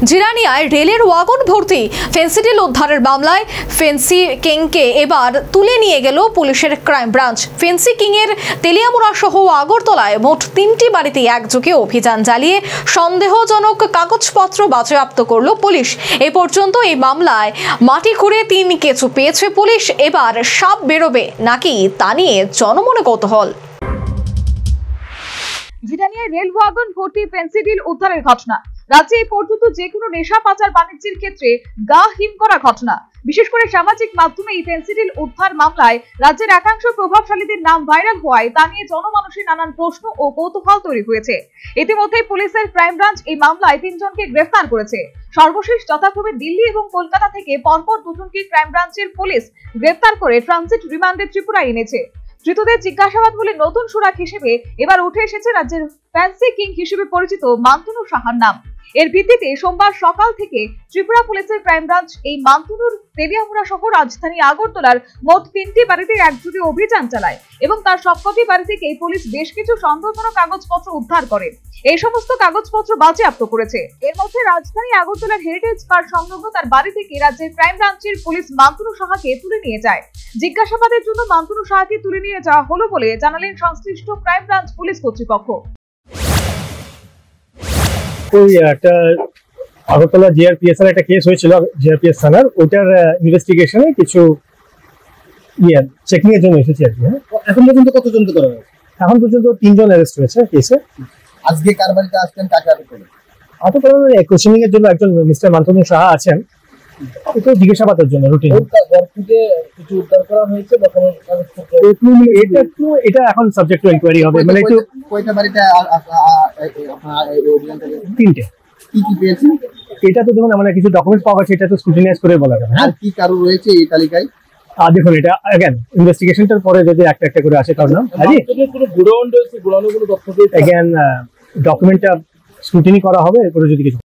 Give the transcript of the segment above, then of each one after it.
জিরানিয়ায় রেলের ওয়াগন ভর্তি ফেন্সিডিল উদ্ধারের মামলায় ফেন্সি কিংকে এবার তুলে নিয়ে গেল পুলিশের ক্রাইম ব্রাঞ্চ। ফেন্সি কিংয়ের তেলিয়ামুড়া সহ আগরতলায় মোট 3টি বাড়িতে একযোগে অভিযান চালিয়ে সন্দেহজনক কাগজপত্র বাজেয়াপ্ত করল পুলিশ। এ পর্যন্ত এই মামলায় মাটি খুঁড়ে 3 কেঁচো পেয়েছে পুলিশ। এবার সাপ বেরোবে নাকি তা নিয়ে জনমনে কৌতূহল। জিরানিয়ায় রেল ওয়াগন ভর্তি ফেন্সিডিল উদ্ধারের ঘটনা রাজ্যে এই পর্যন্ত যে কোনো নেশা পাচার বাণিজ্যের ক্ষেত্রে গা হিম করা ঘটনা। বিশেষ করে সামাজিক মাধ্যমে এই ফেন্সিডিল উদ্ধার মামলায় রাজ্যের একাংশ প্রভাবশালীদের নাম ভাইরাল হওয়ায় তা নিয়ে জনমানসে নানান প্রশ্ন ও কৌতূহল তৈরি হয়েছে। ইতিমধ্যে পুলিশের ক্রাইম ব্রাঞ্চ এই মামলায় 3 জনকে গ্রেফতার করেছে। সর্বশেষ যথাক্রমে দিল্লি এবং কলকাতা থেকে পরপর 2 জনকে ক্রাইম ব্রাঞ্চের পুলিশ গ্রেফতার করে ট্রানজিট রিমান্ডে ত্রিপুরায় এনেছে। ধৃতদের জিজ্ঞাসাবাদ বলে নতুন সুরাক হিসেবে এবার উঠে এসেছে রাজ্যের ফ্যান্সি কিং হিসেবে পরিচিত মান্তুনু সাহার নাম। এর ভিত্তিতে সোমবার সকাল থেকে ত্রিপুরা পুলিশের ক্রাইম ব্রাঞ্চ এই মান্তুনুর তেলিয়ামুড়া সহ রাজধানী আগরতলার মোট 3টি বাড়িতে একযোগে অভিযান চালায় এবং তার সবকটি বাড়ি থেকে পুলিশ বেশ কিছু সন্দেহজনক কাগজপত্র উদ্ধার করে। এই সমস্ত কাগজপত্র বাজেয়াপ্ত করেছে। এর মধ্যে রাজধানী আগরতলার হেরিটেজ পার্ক সংলগ্ন তার বাড়ি থেকে রাজ্যের ক্রাইম ব্রাঞ্চের পুলিশ মান্তুনু সাহাকে তুলে নিয়ে যায়। জিজ্ঞাসাবাদের জন্য মান্তুনু সাহাকে তুলে নিয়ে যাওয়া হলো বলে জানালেন সংশ্লিষ্ট ক্রাইম ব্রাঞ্চ পুলিশ কর্তৃপক্ষ। একটা আগরতলা জিআরপিএস এর একটা কেস হয়েছিল জিআরপিএস থানার, ওটার ইনভেস্টিগেশনে কিছু চেকিং এর জন্য এসেছে আর কি। এখন পর্যন্ত কতজন করা হয়েছে? এখন পর্যন্ত 3 জন অ্যারেস্ট হয়েছে কেসে। আজকে কার বাড়িতে আসছেন, কাকে আটক করলেন? আটক করা কোচিং এর জন্য একজন মিস্টার মান্তুনু সাহা আছেন, এটা জিজ্ঞাসাবাদের জন্য রুটিন। কিছু উদ্ধার করা হয়েছে বা কোনো এটা এখন সাবজেক্ট টু ইনকোয়ারি হবে। মানে একটু কয়টা বাড়িতে অভিযানটা? 3টে। কি কি পেয়েছেন? এটা তো দেখুন আমরা কিছু ডকুমেন্ট পাওয়া গেছে, এটা তো স্ক্রুটিনাইজ করে বলা যাবে। আর কি কারো রয়েছে এই তালিকায়? দেখুন এটা अगेन ইনভেস্টিগেশনটার পরে যদি একটা একটা করে আসে তার নাম আজি কোনো গোডাউন রয়েছে, গোডাউনগুলো তথ্য পেয়েছে। अगेन ডকুমেন্টটা স্ক্রুটিনি করা হবে, এরপরে যদি কিছু।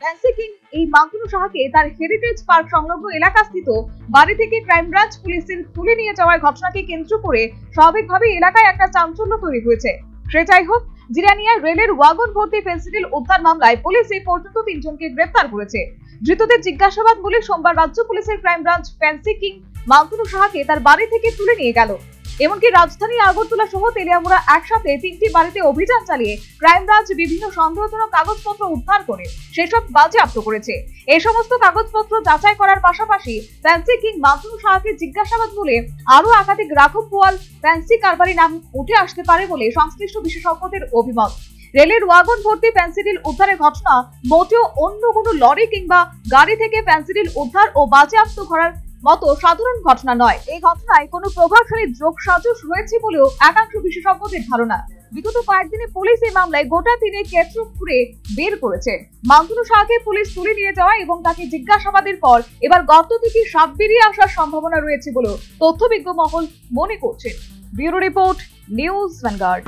ফ্যান্সি কিং এই মান্তুনু সাহাকে তার হেরিটেজ পার্ক সংলগ্ন এলাকাস্থিত বাড়ি থেকে ক্রাইম ব্রাঞ্চ পুলিশের তুলে নিয়ে যাওয়ার ঘটনাকে কেন্দ্র করে স্বাভাবিকভাবে এলাকায় একটা চাঞ্চল্য তৈরি হয়েছে। সেটাই হোক, জিরানিয়ার রেলের ওয়াগন ভর্তি ফেন্সিডিল উদ্ধার মামলায় পুলিশ এই পর্যন্ত 3 জনকে গ্রেফতার করেছে। ধৃতদের জিজ্ঞাসাবাদ বলে সোমবার রাজ্য পুলিশের ক্রাইম ব্রাঞ্চ ফ্যান্সি কিং মান্তুনু সাহাকে তার বাড়ি থেকে তুলে নিয়ে গেল। এমনকি রাজধানী আগরতলা সহ তেলিয়ামুড়া একসাথে 3টি বাড়িতে অভিযান চালিয়ে ক্রাইম ব্রাঞ্চ বিভিন্ন সন্দেহজনক কাগজপত্র উদ্ধার করে সেসব বাজেয়াপ্ত করেছে। এই সমস্ত কাগজপত্র যাচাই করার পাশাপাশি ফ্যান্সি কিং মান্তুনু সাহাকে জিজ্ঞাসাবাদ বলে আরো একাধিক রাঘব বোয়াল ফ্যান্সি কারবারি নাম উঠে আসতে পারে বলে সংশ্লিষ্ট বিশেষজ্ঞদের অভিমত। রেলের ওয়াগন ভর্তি ফেন্সিডিল উদ্ধারের ঘটনা মোটেও অন্য কোনো লরি কিংবা গাড়ি থেকে ফেন্সিডিল উদ্ধার ও বাজেয়াপ্ত করার মতো সাধারণ ঘটনা নয়। এই ঘটনায় কোনো প্রভাবশালী যোগসাজশ রয়েছে বলেও একাংশ বিশেষজ্ঞদের ধারণা। বিগত কয়েকদিনে পুলিশ এই মামলায় গোটা 3 কেঁচো খুঁড়ে বের করেছে। মান্তুনু সাহাকে পুলিশ তুলে নিয়ে যাওয়া এবং তাকে জিজ্ঞাসাবাদের পর এবার গর্ত থেকে সাপ বেরিয়ে আসার সম্ভাবনা রয়েছে বলেও তথ্যবিজ্ঞ মহল মনে করছে। Bureau report, news vanguard.